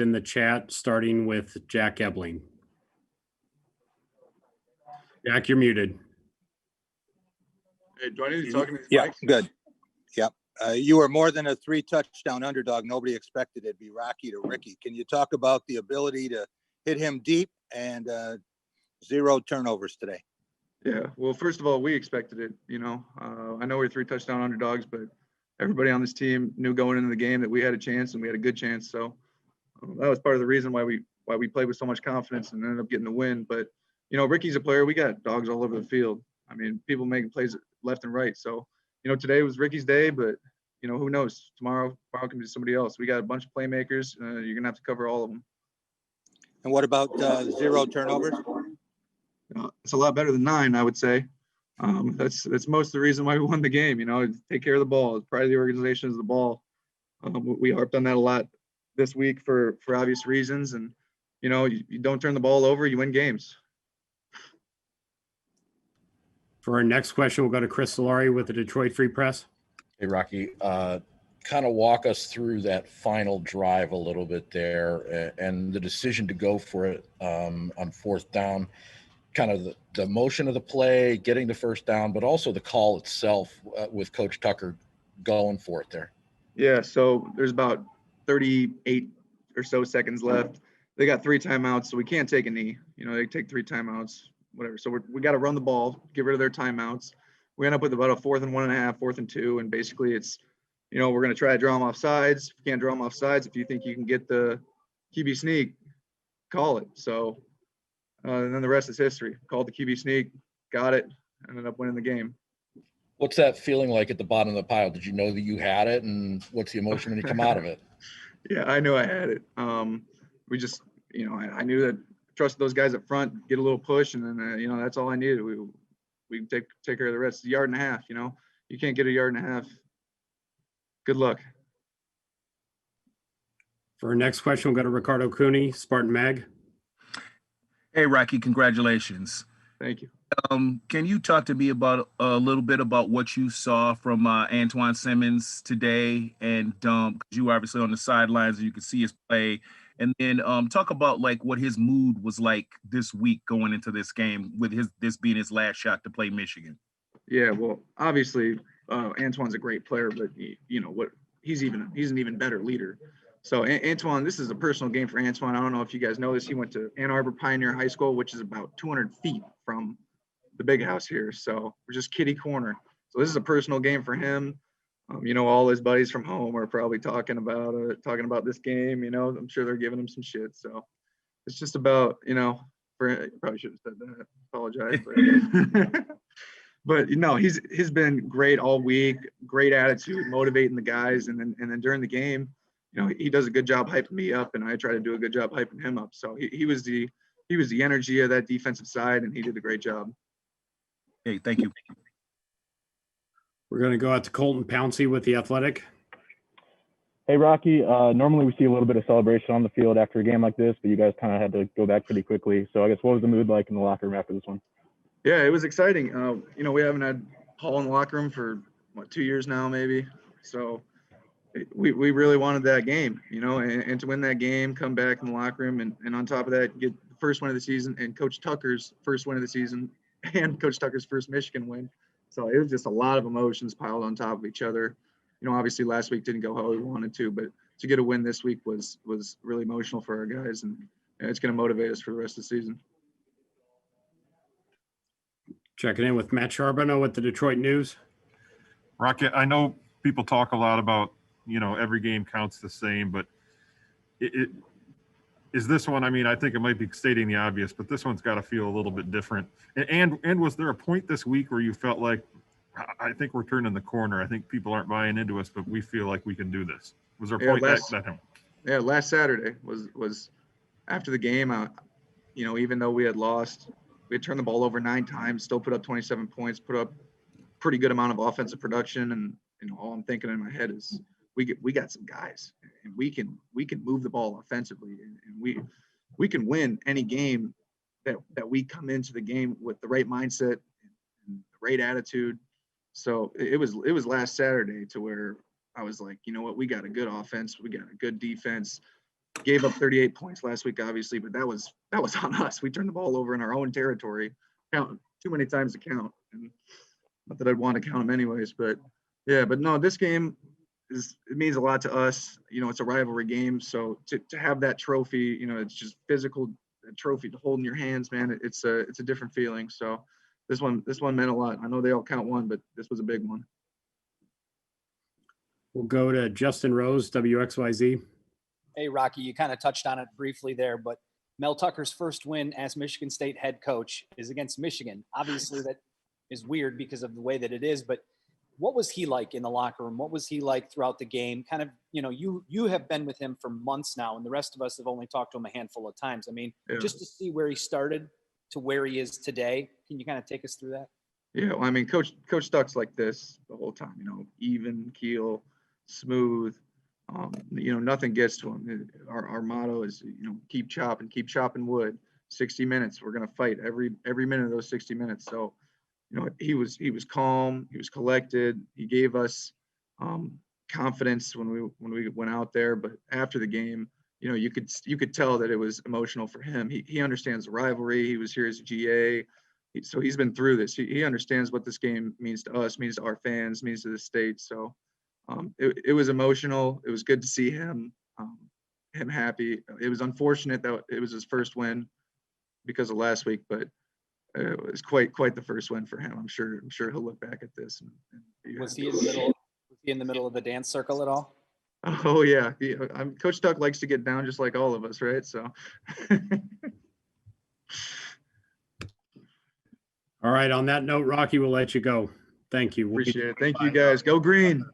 in the chat, starting with Jack Ebling. Jack, you're muted. Hey, do I need to talk to these Yeah, mics? good. Yep. You were more than a 3-touchdown underdog. Nobody expected it'd be Rocky to Ricky. Can you talk about the ability to hit him deep and 0 turnovers today? Yeah, well, first of all, we expected it. I know we're 3-touchdown underdogs, but everybody on this team knew going into the game that we had a chance and we had a good chance. So that was part of the reason why we played with so much confidence and ended up getting the win. But Ricky's a player. We got dogs all over the field. I mean, people making plays left and right. So today was Ricky's day, but who knows? Tomorrow can be somebody else. We got a bunch of playmakers. You're gonna have to cover all of them. And what about 0 turnovers? It's a lot better than 9, I would say. That's most of the reason why we won the game. Take care of the ball. Pride of the organization is the ball. We harped on that a lot this week for obvious reasons. And you don't turn the ball over, you win games. For our next question, we'll go to Chris Solari with the Detroit Free Press. Hey, Rocky, kind of walk us through that final drive a little bit there and the decision to go for it on 4th down, kind of the motion of the play, getting the 1st down, but also the call itself with Coach Tucker going for it there. Yeah, so there's about 38 or so seconds left. They got 3 timeouts, so we can't take a knee. They take 3 timeouts, whatever. So we got to run the ball, get rid of their timeouts. We end up with about a 4th and 1.5, 4th and 2, and basically it's, we're going to try to draw them off sides. If you can't draw them off sides, if you think you can get the QB sneak, call it. So and then the rest is history. Called the QB sneak, got it, ended up winning the game. What's that feeling like at the bottom of the pile? Did you know that you had it, and what's the emotion when you come out of it? Yeah, I knew I had it. We just, I knew that I trusted those guys up front, get a little push, and then, that's all I needed. We can take care of the rest. It's a 1.5 yards, you can't get a 1.5 yards. Good luck. For our next question, we'll go to Ricardo Cooney, Spartan Mag. Hey, Rocky, congratulations. Thank you. Can you talk to me about a little bit about what you saw from Antoine Simmons today? And 'cause you were obviously on the sidelines and you could see his play. And then talk about like what his mood was like this week going into this game with this being his last shot to play Michigan. Yeah, well, obviously Antoine's a great player, but he's an even better leader. So Antoine, this is a personal game for Antoine. I don't know if you guys know this. He went to Ann Arbor Pioneer High School, which is about 200 feet from the big house here. So we're just kitty corner. So this is a personal game for him. All his buddies from home are probably talking about this game. I'm sure they're giving him some shit. So it's just about, probably should have said that. Apologize. But he's been great all week. Great attitude, motivating the guys, and then during the game, he does a good job hyping me up, and I try to do a good job hyping him up. So he was the energy of that defensive side, and he did a great job. Hey, thank you. We're going to go out to Colton Pouncey with The Athletic. Hey, Rocky. Normally we see a little bit of celebration on the field after a game like this, but you guys kind of had to go back pretty quickly. So I guess what was the mood like in the locker room after this one? Yeah, it was exciting. We haven't had Paul in the locker room for 2 years now, maybe. So we really wanted that game, and to win that game, come back in the locker room, and on top of that, get the first win of the season and Coach Tucker's first win of the season and Coach Tucker's first Michigan win. So it was just a lot of emotions piled on top of each other. Obviously last week didn't go how we wanted to, but to get a win this week was really emotional for our guys, and it's going to motivate us for the rest of the season. Checking in with Matt Charbonneau with the Detroit News. Rocky, I know people talk a lot about, every game counts the same, but it is this one. I mean, I think it might be stating the obvious, but this one's got to feel a little bit different. And was there a point this week where you felt like, I think we're turning the corner. I think people aren't buying into us, but we feel like we can do this. Was there a point that Yeah, last Saturday was after the game. Even though we had lost, we had turned the ball over 9 times, still put up 27 points, put up pretty good amount of offensive production, and all I'm thinking in my head is we got some guys, and we can move the ball offensively, and we can win any game that we come into the game with the right mindset and the right attitude. So it was last Saturday to where I was like, you know what, we got a good offense, we got a good defense. gave up 38 points last week, obviously, but that was on us. We turned the ball over in our own territory, count too many times to count. And not that I'd want to count them anyways, but yeah, but no, this game it means a lot to us. You know, it's a rivalry game. So to have that trophy, you know, it's just physical trophy to hold in your hands, man. It's a different feeling. So this one meant a lot. I know they all count one, but this was a big one. We'll go to Justin Rose, WXYZ. Hey, Rocky, you kind of touched on it briefly there, but Mel Tucker's first win as Michigan State head coach is against Michigan. Obviously, that is weird because of the way that it is, but what was he like in the locker room? What was he like throughout the game? Kind of, you know, you have been with him for months now, and the rest of us have only talked to him a handful of times. I mean, just to see where he started to where he is today, can you kind of take us through that? Yeah, well, I mean, Coach Stuck's like this the whole time, you know, even keel, smooth. You know, nothing gets to him. Our motto is, you know, keep chopping wood. 60 minutes. We're gonna fight every minute of those 60 minutes. So, you know, he was calm, he was collected. He gave us confidence when we went out there. But after the game, you know, you could tell that it was emotional for him. He understands the rivalry. He was here as a GA. So he's been through this. He understands what this game means to us, means to our fans, means to the state. So it was emotional. It was good to see him happy. It was unfortunate that it was his first win because of last week, but it was quite the first win for him. I'm sure he'll look back at this. Was he in the middle of the dance circle at all? Oh yeah, Coach Stuck likes to get down just like all of us, right? So. All right. On that note, Rocky, we'll let you go. Thank you. Appreciate it. Thank you guys. Go green.